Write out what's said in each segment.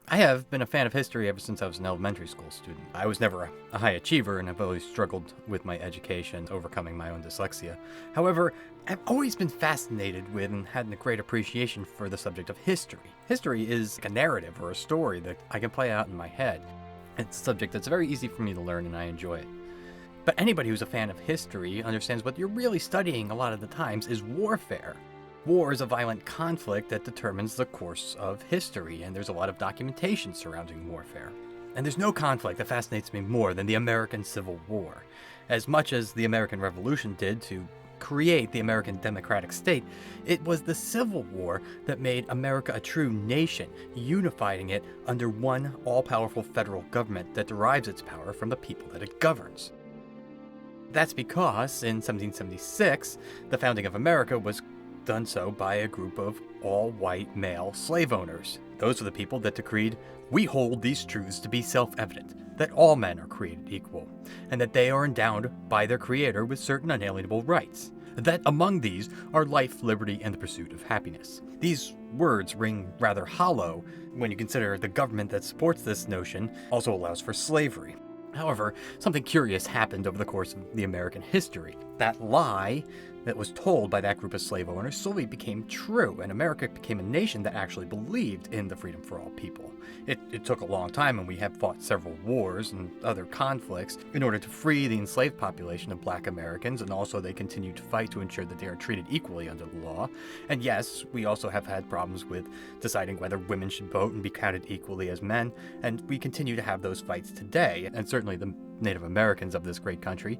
I have been a fan of history ever since I was an elementary school student. I was never a high achiever and I've always struggled with my education, overcoming my own dyslexia. However, I've always been fascinated with and had a great appreciation for the subject of history. History is like a narrative or a story that I can play out in my head. It's a subject that's very easy for me to learn and I enjoy it. But anybody who's a fan of history understands what you're really studying a lot of the times is warfare. War is a violent conflict that determines the course of history, and there's a lot of documentation surrounding warfare. And there's no conflict that fascinates me more than the American Civil War. As much as the American Revolution did to create the American democratic state, it was the Civil War that made America a true nation, unifying it under one all-powerful federal government that derives its power from the people that it governs. That's because, in 1776, the founding of America was done so by a group of all-white male slave owners. Those are the people that decreed, "We hold these truths to be self-evident, that all men are created equal, and that they are endowed by their Creator with certain unalienable rights, that among these are life, liberty, and the pursuit of happiness." These words ring rather hollow when you consider the government that supports this notion also allows for slavery. However, something curious happened over the course of the American history. That lie that was told by that group of slave owners slowly became true, and America became a nation that actually believed in the freedom for all people. It took a long time, and we have fought several wars and other conflicts in order to free the enslaved population of Black Americans, and also they continue to fight to ensure that they are treated equally under the law. And yes, we also have had problems with deciding whether women should vote and be counted equally as men, and we continue to have those fights today, and certainly the Native Americans of this great country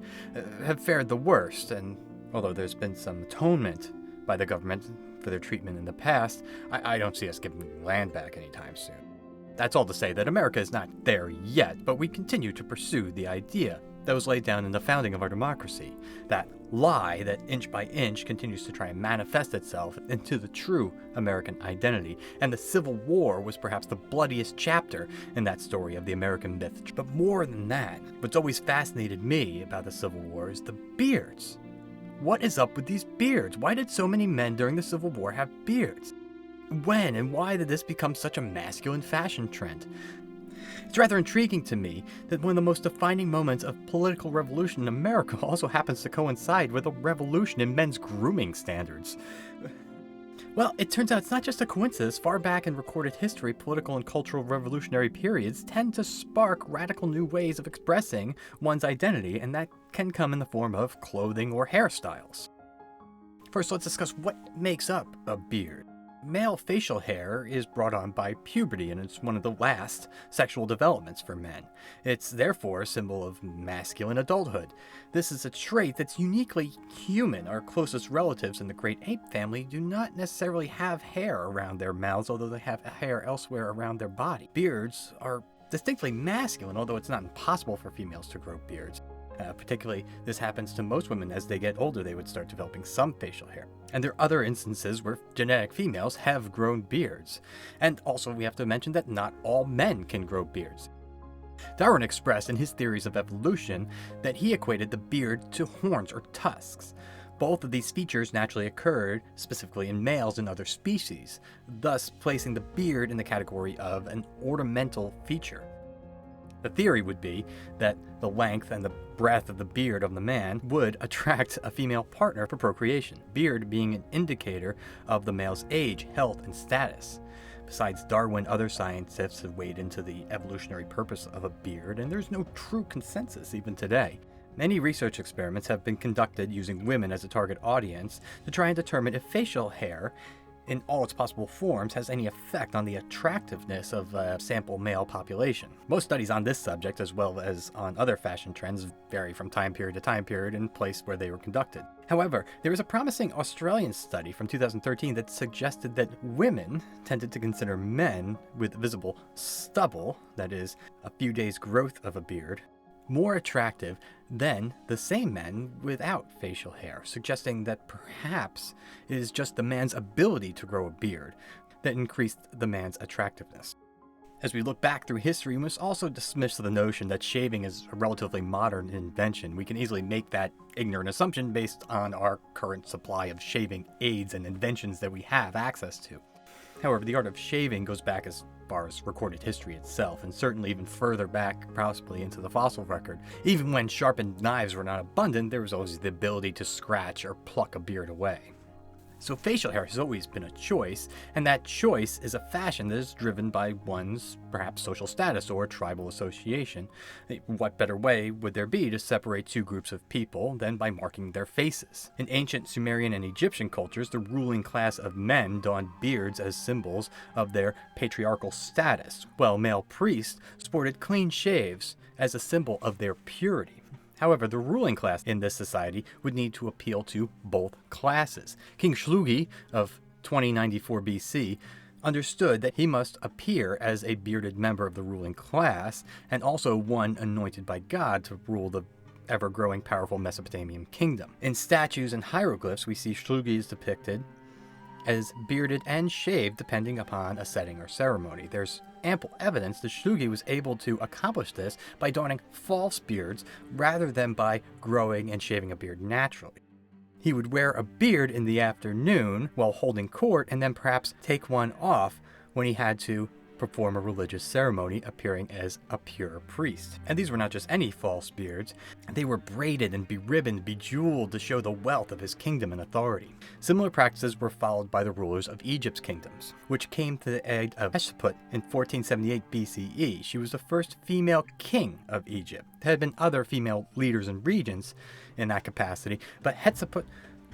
have fared the worst, and although there's been some atonement by the government for their treatment in the past, I don't see us giving land back anytime soon. That's all to say that America is not there yet, but we continue to pursue the idea that was laid down in the founding of our democracy. That lie that inch by inch continues to try and manifest itself into the true American identity. And the Civil War was perhaps the bloodiest chapter in that story of the American myth. But more than that, what's always fascinated me about the Civil War is the beards. What is up with these beards? Why did so many men during the Civil War have beards? When and why did this become such a masculine fashion trend? It's rather intriguing to me that one of the most defining moments of political revolution in America also happens to coincide with a revolution in men's grooming standards. Well, it turns out it's not just a coincidence. Far back in recorded history, political and cultural revolutionary periods tend to spark radical new ways of expressing one's identity, and that can come in the form of clothing or hairstyles. First, let's discuss what makes up a beard. Male facial hair is brought on by puberty, and it's one of the last sexual developments for men. It's therefore a symbol of masculine adulthood. This is a trait that's uniquely human. Our closest relatives in the great ape family do not necessarily have hair around their mouths, although they have hair elsewhere around their body. Beards are distinctly masculine, although it's not impossible for females to grow beards. Particularly, this happens to most women as they get older. They would start developing some facial hair. And there are other instances where genetic females have grown beards. And also, we have to mention that not all men can grow beards. Darwin expressed in his theories of evolution that he equated the beard to horns or tusks. Both of these features naturally occurred specifically in males and other species, thus placing the beard in the category of an ornamental feature. The theory would be that the length and the breadth of the beard of the man would attract a female partner for procreation, beard being an indicator of the male's age, health, and status. Besides Darwin, other scientists have weighed into the evolutionary purpose of a beard, and there's no true consensus even today. Many research experiments have been conducted using women as a target audience to try and determine if facial hair in all its possible forms has any effect on the attractiveness of a sample male population. Most studies on this subject, as well as on other fashion trends, vary from time period to time period and place where they were conducted. However, there is a promising Australian study from 2013 that suggested that women tended to consider men with visible stubble, that is, a few days' growth of a beard, more attractive than the same men without facial hair, suggesting that perhaps it is just the man's ability to grow a beard that increased the man's attractiveness. As we look back through history, we must also dismiss the notion that shaving is a relatively modern invention. We can easily make that ignorant assumption based on our current supply of shaving aids and inventions that we have access to. However, the art of shaving goes back as far as recorded history itself, and certainly even further back, possibly into the fossil record. Even when sharpened knives were not abundant, there was always the ability to scratch or pluck a beard away. So facial hair has always been a choice, and that choice is a fashion that is driven by one's perhaps social status or tribal association. What better way would there be to separate two groups of people than by marking their faces? In ancient Sumerian and Egyptian cultures, the ruling class of men donned beards as symbols of their patriarchal status, while male priests sported clean shaves as a symbol of their purity. However, the ruling class in this society would need to appeal to both classes. King Shlugi of 2094 BC understood that he must appear as a bearded member of the ruling class and also one anointed by God to rule the ever-growing powerful Mesopotamian kingdom. In statues and hieroglyphs, we see Shlugi depicted as bearded and shaved depending upon a setting or ceremony. There's ample evidence that Shlugi was able to accomplish this by donning false beards rather than by growing and shaving a beard naturally. He would wear a beard in the afternoon while holding court and then perhaps take one off when he had to perform a religious ceremony, appearing as a pure priest. And these were not just any false beards, they were braided and beribboned, bejeweled to show the wealth of his kingdom and authority. Similar practices were followed by the rulers of Egypt's kingdoms, which came to the aid of Hatshepsut in 1478 BCE. She was the first female king of Egypt. There had been other female leaders and regents in that capacity, but Hatshepsut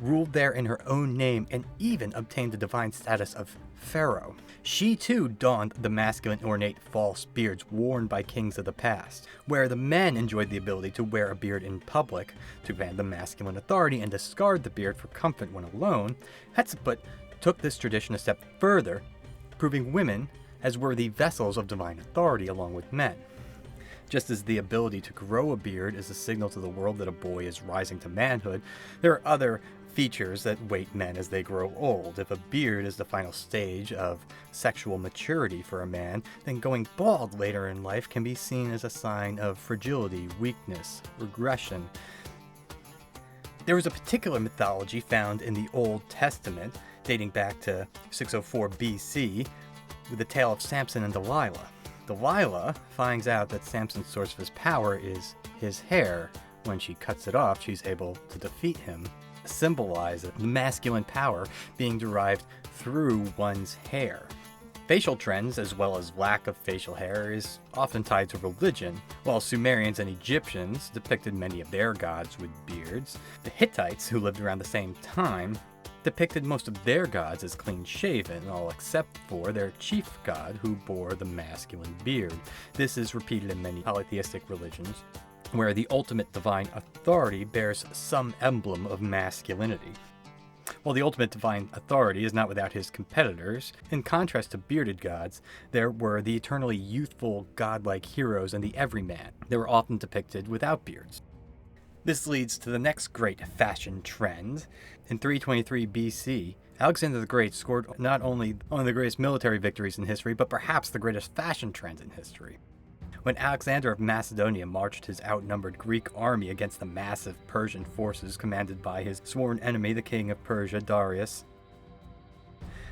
ruled there in her own name and even obtained the divine status of pharaoh. She too donned the masculine ornate false beards worn by kings of the past, where the men enjoyed the ability to wear a beard in public to command the masculine authority and discard the beard for comfort when alone. Hatshepsut took this tradition a step further, proving women as worthy vessels of divine authority along with men. Just as the ability to grow a beard is a signal to the world that a boy is rising to manhood, there are other features that weight men as they grow old. If a beard is the final stage of sexual maturity for a man, then going bald later in life can be seen as a sign of fragility, weakness, regression. There was a particular mythology found in the Old Testament, dating back to 604 BC, with the tale of Samson and Delilah. Delilah finds out that Samson's source of his power is his hair. When she cuts it off, she's able to defeat him, symbolize the masculine power being derived through one's hair. Facial trends, as well as lack of facial hair, is often tied to religion. While Sumerians and Egyptians depicted many of their gods with beards, the Hittites, who lived around the same time, depicted most of their gods as clean-shaven, all except for their chief god, who bore the masculine beard. This is repeated in many polytheistic religions, where the ultimate divine authority bears some emblem of masculinity. While the ultimate divine authority is not without his competitors, in contrast to bearded gods, there were the eternally youthful, godlike heroes and the everyman. They were often depicted without beards. This leads to the next great fashion trend. In 323 BC, Alexander the Great scored not only one of the greatest military victories in history, but perhaps the greatest fashion trend in history. When Alexander of Macedonia marched his outnumbered Greek army against the massive Persian forces commanded by his sworn enemy, the king of Persia, Darius,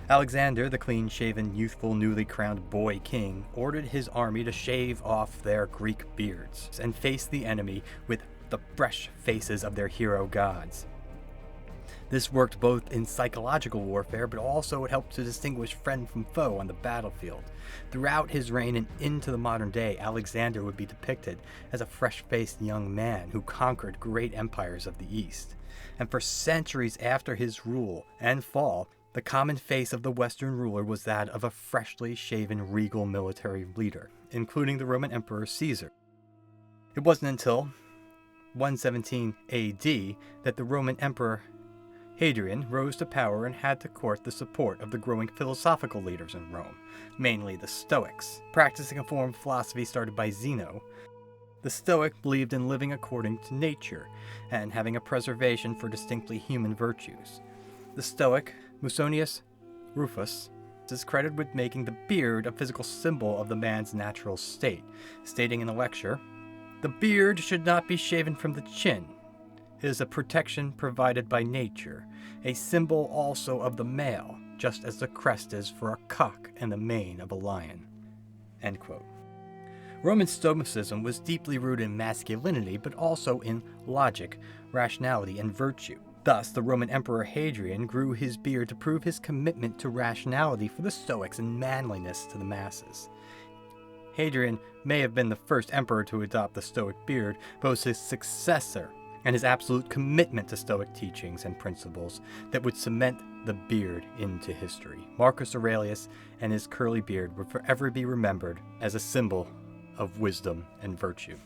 Alexander, the clean-shaven, youthful, newly crowned boy king, ordered his army to shave off their Greek beards and face the enemy with the fresh faces of their hero gods. This worked both in psychological warfare, but also it helped to distinguish friend from foe on the battlefield. Throughout his reign and into the modern day, Alexander would be depicted as a fresh-faced young man who conquered great empires of the East. And for centuries after his rule and fall, the common face of the Western ruler was that of a freshly shaven regal military leader, including the Roman Emperor Caesar. It wasn't until 117 AD that the Roman Emperor Hadrian rose to power and had to court the support of the growing philosophical leaders in Rome, mainly the Stoics, practicing a form of philosophy started by Zeno. The Stoic believed in living according to nature and having a preservation for distinctly human virtues. The Stoic, Musonius Rufus, is credited with making the beard a physical symbol of the man's natural state, stating in a lecture, "The beard should not be shaven from the chin. It is a protection provided by nature, a symbol also of the male, just as the crest is for a cock and the mane of a lion." End quote. Roman Stoicism was deeply rooted in masculinity, but also in logic, rationality, and virtue. Thus, the Roman Emperor Hadrian grew his beard to prove his commitment to rationality for the Stoics and manliness to the masses. Hadrian may have been the first emperor to adopt the Stoic beard, but was his successor and his absolute commitment to Stoic teachings and principles that would cement the beard into history. Marcus Aurelius and his curly beard would forever be remembered as a symbol of wisdom and virtue.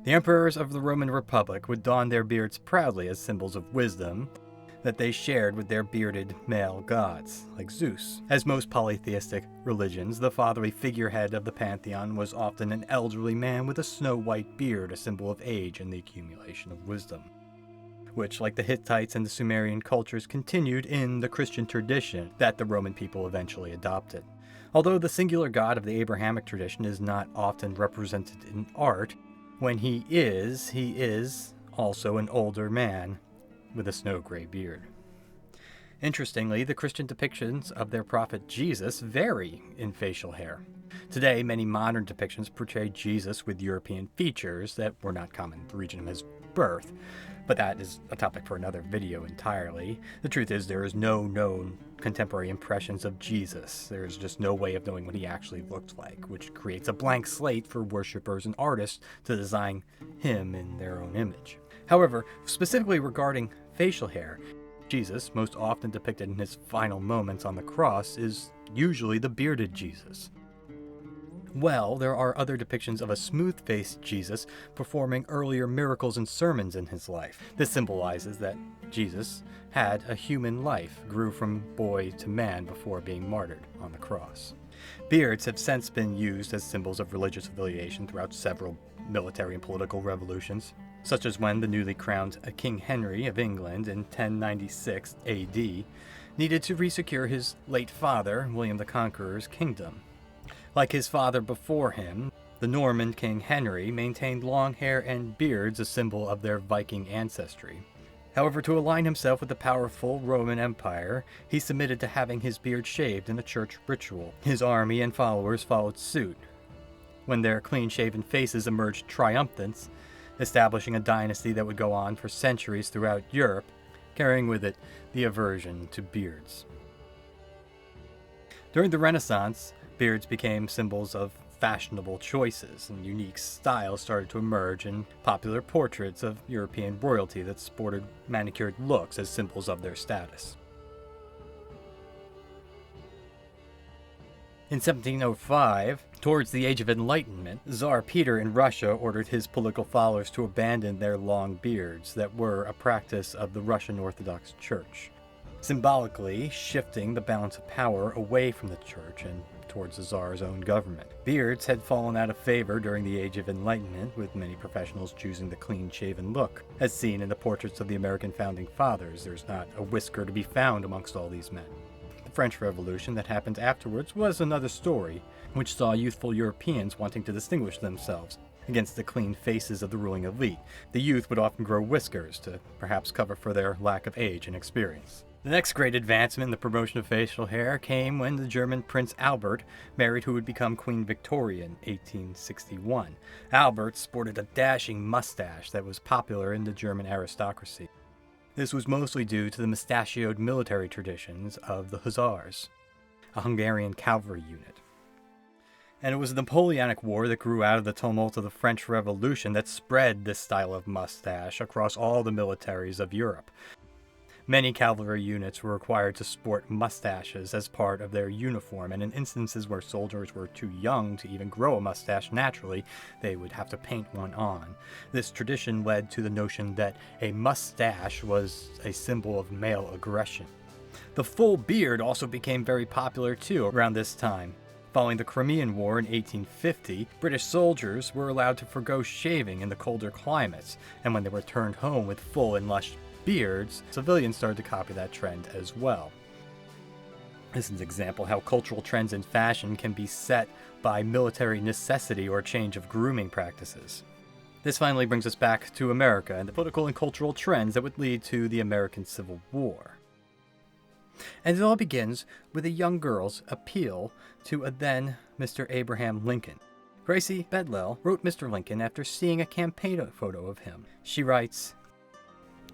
The emperors of the Roman Republic would don their beards proudly as symbols of wisdom that they shared with their bearded male gods, like Zeus. As most polytheistic religions, the fatherly figurehead of the pantheon was often an elderly man with a snow-white beard, a symbol of age and the accumulation of wisdom, which, like the Hittites and the Sumerian cultures, continued in the Christian tradition that the Roman people eventually adopted. Although the singular God of the Abrahamic tradition is not often represented in art, when he is also an older man with a snow-gray beard. Interestingly, the Christian depictions of their prophet Jesus vary in facial hair. Today, many modern depictions portray Jesus with European features that were not common in the region of his birth, but that is a topic for another video entirely. The truth is, there is no known contemporary impressions of Jesus. There is just no way of knowing what he actually looked like, which creates a blank slate for worshippers and artists to design him in their own image. However, specifically regarding facial hair, Jesus, most often depicted in his final moments on the cross, is usually the bearded Jesus. Well, there are other depictions of a smooth-faced Jesus performing earlier miracles and sermons in his life. This symbolizes that Jesus had a human life, grew from boy to man before being martyred on the cross. Beards have since been used as symbols of religious affiliation throughout several military and political revolutions, such as when the newly crowned King Henry of England in 1096 AD needed to resecure his late father, William the Conqueror's kingdom. Like his father before him, the Norman King Henry maintained long hair and beards, a symbol of their Viking ancestry. However, to align himself with the powerful Roman Empire, he submitted to having his beard shaved in a church ritual. His army and followers followed suit, when their clean-shaven faces emerged triumphant, establishing a dynasty that would go on for centuries throughout Europe, carrying with it the aversion to beards. During the Renaissance, beards became symbols of fashionable choices, and unique styles started to emerge in popular portraits of European royalty that sported manicured looks as symbols of their status. In 1705, towards the Age of Enlightenment, Tsar Peter in Russia ordered his political followers to abandon their long beards that were a practice of the Russian Orthodox Church, symbolically shifting the balance of power away from the church and towards the Tsar's own government. Beards had fallen out of favor during the Age of Enlightenment, with many professionals choosing the clean-shaven look. As seen in the portraits of the American founding fathers, there's not a whisker to be found amongst all these men. The French Revolution that happened afterwards was another story, which saw youthful Europeans wanting to distinguish themselves against the clean faces of the ruling elite. The youth would often grow whiskers to perhaps cover for their lack of age and experience. The next great advancement in the promotion of facial hair came when the German Prince Albert married who would become Queen Victoria in 1861. Albert sported a dashing mustache that was popular in the German aristocracy. This was mostly due to the mustachioed military traditions of the Hussars, a Hungarian cavalry unit. And it was the Napoleonic War that grew out of the tumult of the French Revolution that spread this style of mustache across all the militaries of Europe. Many cavalry units were required to sport mustaches as part of their uniform, and in instances where soldiers were too young to even grow a mustache naturally, they would have to paint one on. This tradition led to the notion that a mustache was a symbol of male aggression. The full beard also became very popular too around this time. Following the Crimean War in 1850, British soldiers were allowed to forgo shaving in the colder climates, and when they returned home with full and lush beards, civilians started to copy that trend as well. This is an example how cultural trends in fashion can be set by military necessity or change of grooming practices. This finally brings us back to America and the political and cultural trends that would lead to the American Civil War. And it all begins with a young girl's appeal to a then Mr. Abraham Lincoln. Gracie Bedwell wrote Mr. Lincoln after seeing a campaign photo of him. She writes,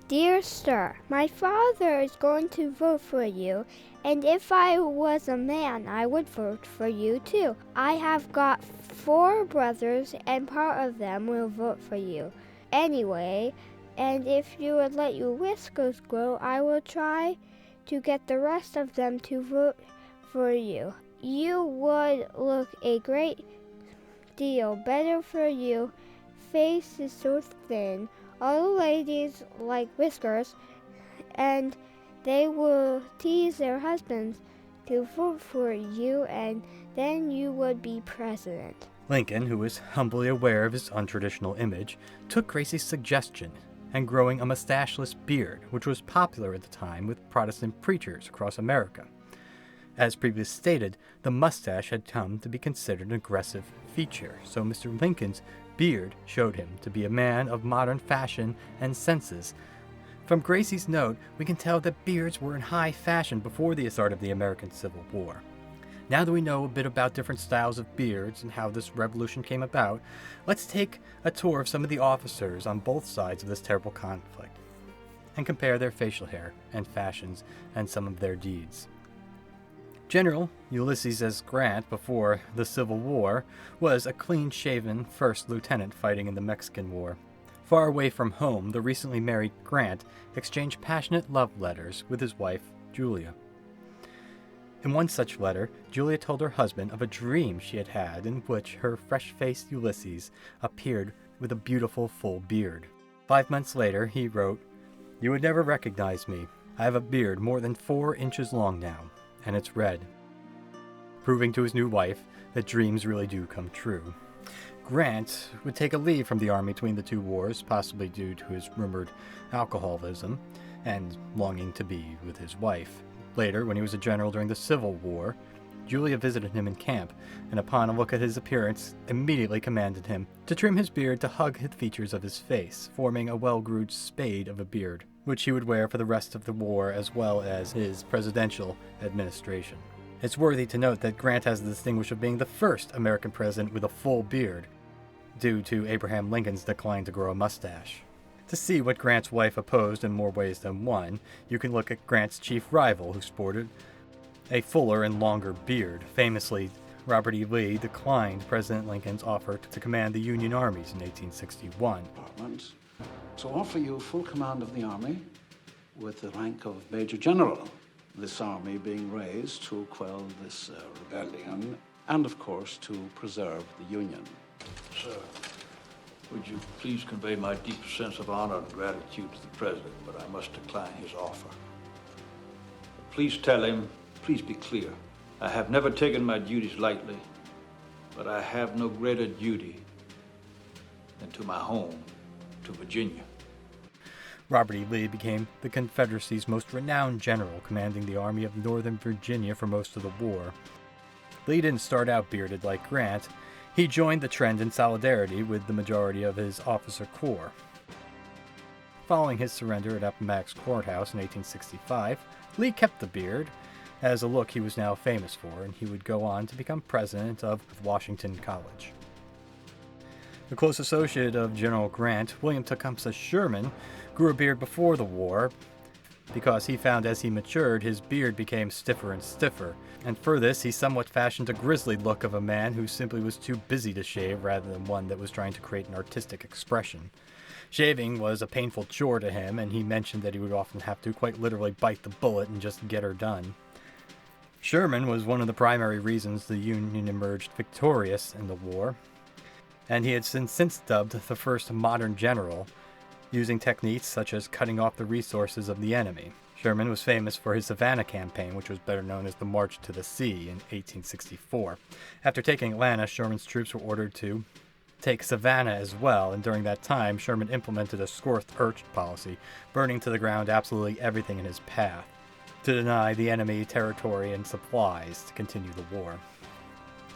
"Dear Sir, my father is going to vote for you, and if I was a man, I would vote for you too. I have got 4 brothers, and part of them will vote for you. Anyway, and if you would let your whiskers grow, I will try to get the rest of them to vote for you. You would look a great deal better for you. Face is so thin. All the ladies like whiskers, and they will tease their husbands to vote for you, and then you would be president." Lincoln, who was humbly aware of his untraditional image, took Gracie's suggestion and growing a mustacheless beard, which was popular at the time with Protestant preachers across America. As previously stated, the mustache had come to be considered an aggressive feature, so Mr. Lincoln's beard showed him to be a man of modern fashion and senses. From Gracie's note, we can tell that beards were in high fashion before the start of the American Civil War. Now that we know a bit about different styles of beards and how this revolution came about, let's take a tour of some of the officers on both sides of this terrible conflict and compare their facial hair and fashions and some of their deeds. General Ulysses S. Grant, before the Civil War, was a clean-shaven first lieutenant fighting in the Mexican War. Far away from home, the recently married Grant exchanged passionate love letters with his wife, Julia. In one such letter, Julia told her husband of a dream she had had in which her fresh-faced Ulysses appeared with a beautiful full beard. 5 months later, he wrote, "You would never recognize me. I have a beard more than 4 inches long now, and it's red," proving to his new wife that dreams really do come true. Grant would take a leave from the army between the 2 wars, possibly due to his rumored alcoholism and longing to be with his wife. Later, when he was a general during the Civil War, Julia visited him in camp, and upon a look at his appearance, immediately commanded him to trim his beard to hug the features of his face, forming a well-groomed spade of a beard, which he would wear for the rest of the war as well as his presidential administration. It's worthy to note that Grant has the distinction of being the first American president with a full beard, due to Abraham Lincoln's decline to grow a mustache. To see what Grant's wife opposed in more ways than one, you can look at Grant's chief rival, who sported a fuller and longer beard. Famously, Robert E. Lee declined President Lincoln's offer to command the Union armies in 1861. To offer you full command of the army with the rank of Major General, this army being raised to quell this rebellion and, of course, to preserve the Union. Sir, would you please convey my deep sense of honor and gratitude to the President, but I must decline his offer. Please tell him, please be clear, I have never taken my duties lightly, but I have no greater duty than to my home, to Virginia. Robert E. Lee became the Confederacy's most renowned general, commanding the Army of Northern Virginia for most of the war. Lee didn't start out bearded like Grant. He joined the trend in solidarity with the majority of his officer corps. Following his surrender at Appomattox Courthouse in 1865, Lee kept the beard as a look he was now famous for, and he would go on to become president of Washington College. The close associate of General Grant, William Tecumseh Sherman, grew a beard before the war because he found as he matured his beard became stiffer and stiffer, and for this he somewhat fashioned a grizzly look of a man who simply was too busy to shave rather than one that was trying to create an artistic expression. Shaving was a painful chore to him, and he mentioned that he would often have to quite literally bite the bullet and just get her done. Sherman was one of the primary reasons the Union emerged victorious in the war, and he had since dubbed the first modern general, using techniques such as cutting off the resources of the enemy. Sherman was famous for his Savannah campaign, which was better known as the March to the Sea in 1864. After taking Atlanta, Sherman's troops were ordered to take Savannah as well, and during that time, Sherman implemented a scorched earth policy, burning to the ground absolutely everything in his path, to deny the enemy territory and supplies to continue the war.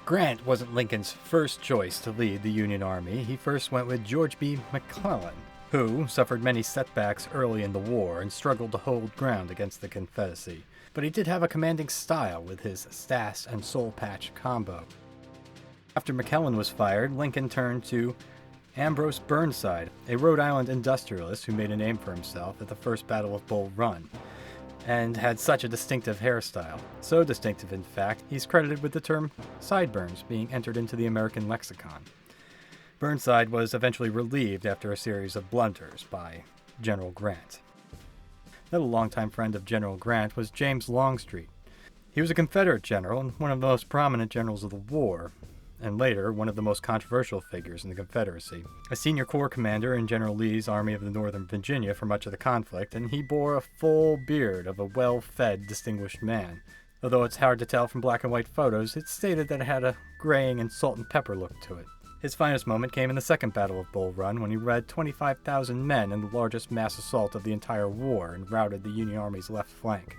Grant wasn't Lincoln's first choice to lead the Union Army. He first went with George B. McClellan. who suffered many setbacks early in the war and struggled to hold ground against the Confederacy. But he did have a commanding style with his Stas and Soul Patch combo. After McClellan was fired, Lincoln turned to Ambrose Burnside, a Rhode Island industrialist who made a name for himself at the First Battle of Bull Run, and had such a distinctive hairstyle. So distinctive, in fact, he's credited with the term sideburns being entered into the American lexicon. Burnside was eventually relieved after a series of blunders by General Grant. Another longtime friend of General Grant was James Longstreet. He was a Confederate general and one of the most prominent generals of the war, and later one of the most controversial figures in the Confederacy. A senior corps commander in General Lee's Army of the Northern Virginia for much of the conflict, and he bore a full beard of a well-fed, distinguished man. Although it's hard to tell from black and white photos, it's stated that it had a graying and salt and pepper look to it. His finest moment came in the Second Battle of Bull Run, when he led 25,000 men in the largest mass assault of the entire war and routed the Union Army's left flank.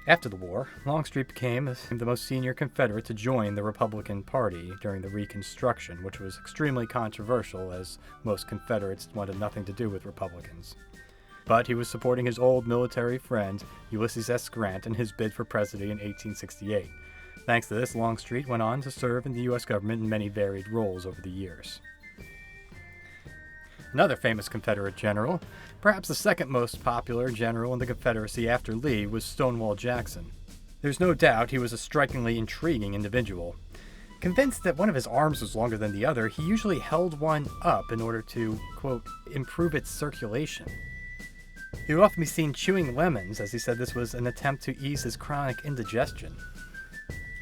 After the war, Longstreet became the most senior Confederate to join the Republican Party during the Reconstruction, which was extremely controversial as most Confederates wanted nothing to do with Republicans. But he was supporting his old military friend, Ulysses S. Grant, in his bid for president in 1868. Thanks to this, Longstreet went on to serve in the U.S. government in many varied roles over the years. Another famous Confederate general, perhaps the second most popular general in the Confederacy after Lee, was Stonewall Jackson. There's no doubt he was a strikingly intriguing individual. Convinced that one of his arms was longer than the other, he usually held one up in order to, quote, improve its circulation. He would often be seen chewing lemons, as he said this was an attempt to ease his chronic indigestion.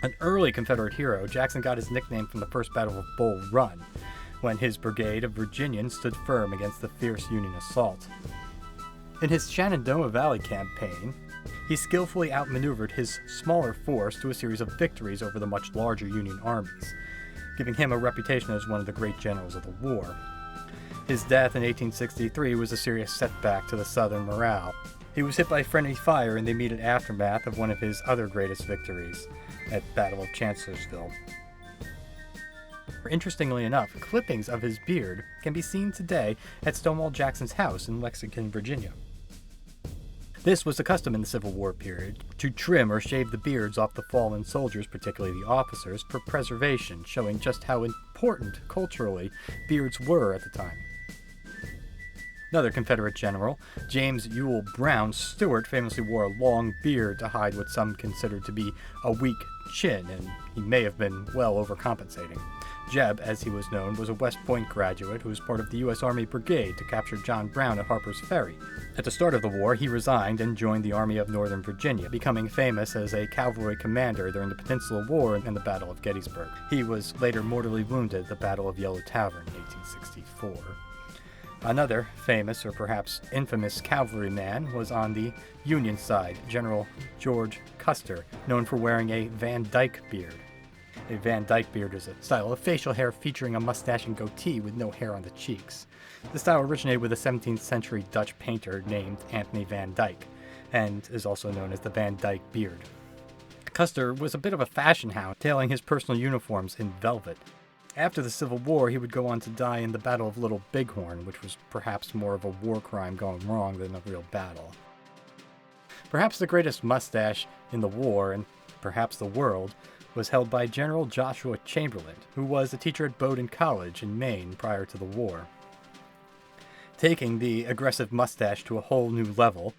An early Confederate hero, Jackson got his nickname from the First Battle of Bull Run, when his brigade of Virginians stood firm against the fierce Union assault. In his Shenandoah Valley campaign, he skillfully outmaneuvered his smaller force to a series of victories over the much larger Union armies, giving him a reputation as one of the great generals of the war. His death in 1863 was a serious setback to the Southern morale. He was hit by friendly fire in the immediate aftermath of one of his other greatest victories, at Battle of Chancellorsville. Interestingly enough, clippings of his beard can be seen today at Stonewall Jackson's house in Lexington, Virginia. This was a custom in the Civil War period, to trim or shave the beards off the fallen soldiers, particularly the officers, for preservation, showing just how important culturally beards were at the time. Another Confederate general, James Ewell Brown Stuart, famously wore a long beard to hide what some considered to be a weak chin, and he may have been well overcompensating. Jeb, as he was known, was a West Point graduate who was part of the U.S. Army Brigade to capture John Brown at Harper's Ferry. At the start of the war, he resigned and joined the Army of Northern Virginia, becoming famous as a cavalry commander during the Peninsula War and the Battle of Gettysburg. He was later mortally wounded at the Battle of Yellow Tavern in 1864. Another famous, or perhaps infamous, cavalryman was on the Union side, General George Custer, known for wearing a Van Dyke beard. A Van Dyke beard is a style of facial hair featuring a mustache and goatee with no hair on the cheeks. The style originated with a 17th century Dutch painter named Anthony Van Dyck, and is also known as the Van Dyke beard. Custer was a bit of a fashion hound, tailing his personal uniforms in velvet. After the Civil War, he would go on to die in the Battle of Little Bighorn, which was perhaps more of a war crime gone wrong than a real battle. Perhaps the greatest mustache in the war, and perhaps the world, was held by General Joshua Chamberlain, who was a teacher at Bowdoin College in Maine prior to the war. Taking the aggressive mustache to a whole new level,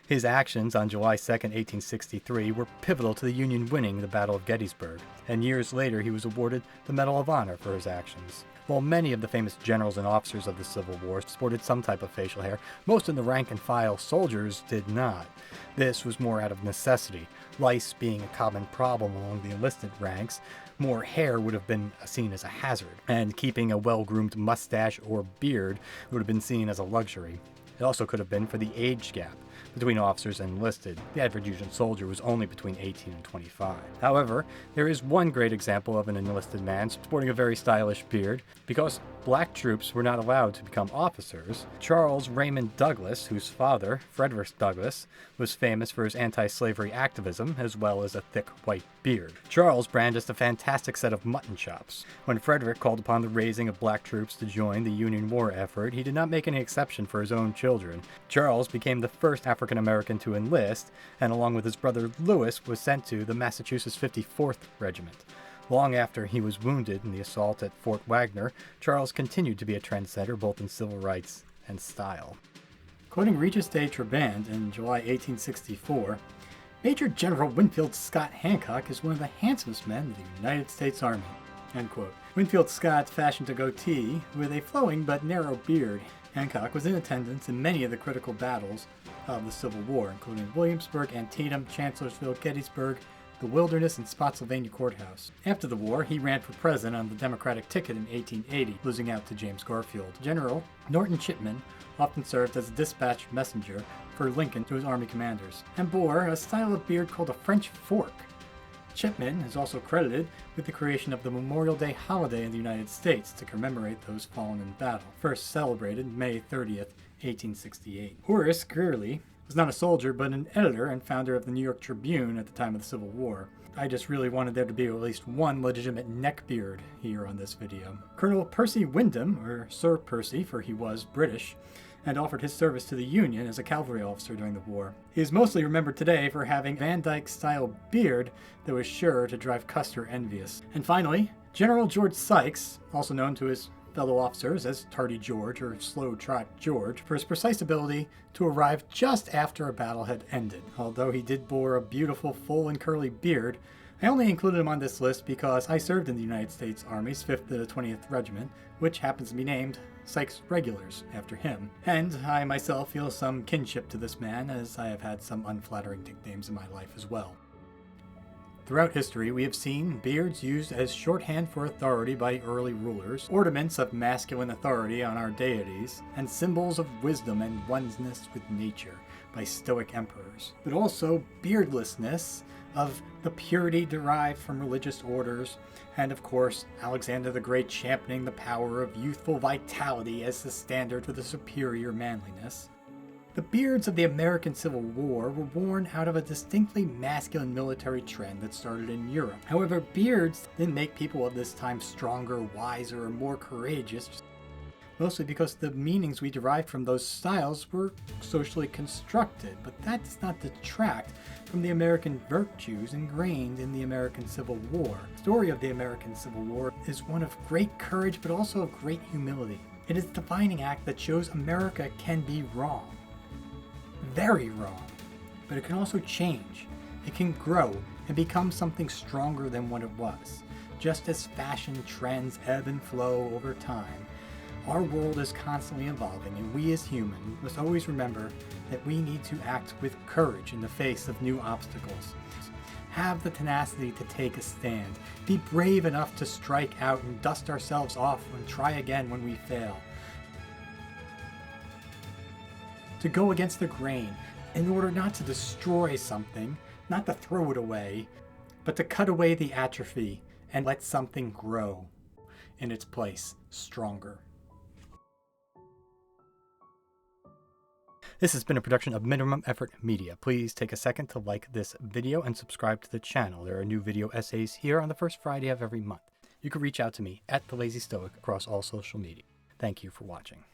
his actions on July 2, 1863 were pivotal to the Union winning the Battle of Gettysburg, and years later he was awarded the Medal of Honor for his actions. While many of the famous generals and officers of the Civil War sported some type of facial hair, most of the rank-and-file soldiers did not. This was more out of necessity. Lice being a common problem among the enlisted ranks, more hair would have been seen as a hazard, and keeping a well-groomed mustache or beard would have been seen as a luxury. It also could have been for the age gap between officers and enlisted. The average Union soldier was only between 18 and 25. However, there is one great example of an enlisted man sporting a very stylish beard. Because black troops were not allowed to become officers, Charles Raymond Douglas, whose father, Frederick Douglass, was famous for his anti-slavery activism as well as a thick white beard. Charles brandished a fantastic set of mutton chops. When Frederick called upon the raising of black troops to join the Union war effort, he did not make any exception for his own children. Charles became the first African American to enlist, and along with his brother Louis was sent to the Massachusetts 54th Regiment. Long after he was wounded in the assault at Fort Wagner, Charles continued to be a trendsetter both in civil rights and style. Quoting Regis de Trabant in July 1864, Major General Winfield Scott Hancock is one of the handsomest men in the United States Army. End quote. Winfield Scott fashioned a goatee with a flowing but narrow beard. Hancock was in attendance in many of the critical battles of the Civil War, including Williamsburg, Antietam, Chancellorsville, Gettysburg, the Wilderness, and Spotsylvania Courthouse. After the war, he ran for president on the Democratic ticket in 1880, losing out to James Garfield. General Norton Chipman often served as a dispatch messenger for Lincoln to his army commanders, and bore a style of beard called a French fork. Chipman is also credited with the creation of the Memorial Day holiday in the United States to commemorate those fallen in battle, first celebrated May 30th, 1868. Horace Greeley was not a soldier, but an editor and founder of the New York Tribune at the time of the Civil War. I just really wanted there to be at least one legitimate neckbeard here on this video. Colonel Percy Wyndham, or Sir Percy, for he was British, and offered his service to the Union as a cavalry officer during the war. He is mostly remembered today for having Van Dyke-style beard that was sure to drive Custer envious. And finally, General George Sykes, also known to his fellow officers as Tardy George or Slow Trot George, for his precise ability to arrive just after a battle had ended. Although he did bore a beautiful full and curly beard, I only included him on this list because I served in the United States Army's 5th to the 20th Regiment, which happens to be named Sykes Regulars after him. And I myself feel some kinship to this man, as I have had some unflattering nicknames in my life as well. Throughout history, we have seen beards used as shorthand for authority by early rulers, ornaments of masculine authority on our deities, and symbols of wisdom and oneness with nature by Stoic emperors, but also beardlessness of the purity derived from religious orders, and of course, Alexander the Great championing the power of youthful vitality as the standard for the superior manliness. The beards of the American Civil War were worn out of a distinctly masculine military trend that started in Europe. However, beards didn't make people of this time stronger, wiser, or more courageous, mostly because the meanings we derived from those styles were socially constructed, but that does not detract from the American virtues ingrained in the American Civil War. The story of the American Civil War is one of great courage, but also of great humility. It is a defining act that shows America can be wrong. Very wrong, but it can also change. It can grow and become something stronger than what it was. Just as fashion trends ebb and flow over time, our world is constantly evolving, and we as humans must always remember that we need to act with courage in the face of new obstacles. Have the tenacity to take a stand. Be brave enough to strike out and dust ourselves off and try again when we fail. To go against the grain in order not to destroy something, not to throw it away, but to cut away the atrophy and let something grow in its place stronger. This has been a production of Minimum Effort Media. Please take a second to like this video and subscribe to the channel. There are new video essays here on the first Friday of every month. You can reach out to me at The Lazy Stoic across all social media. Thank you for watching.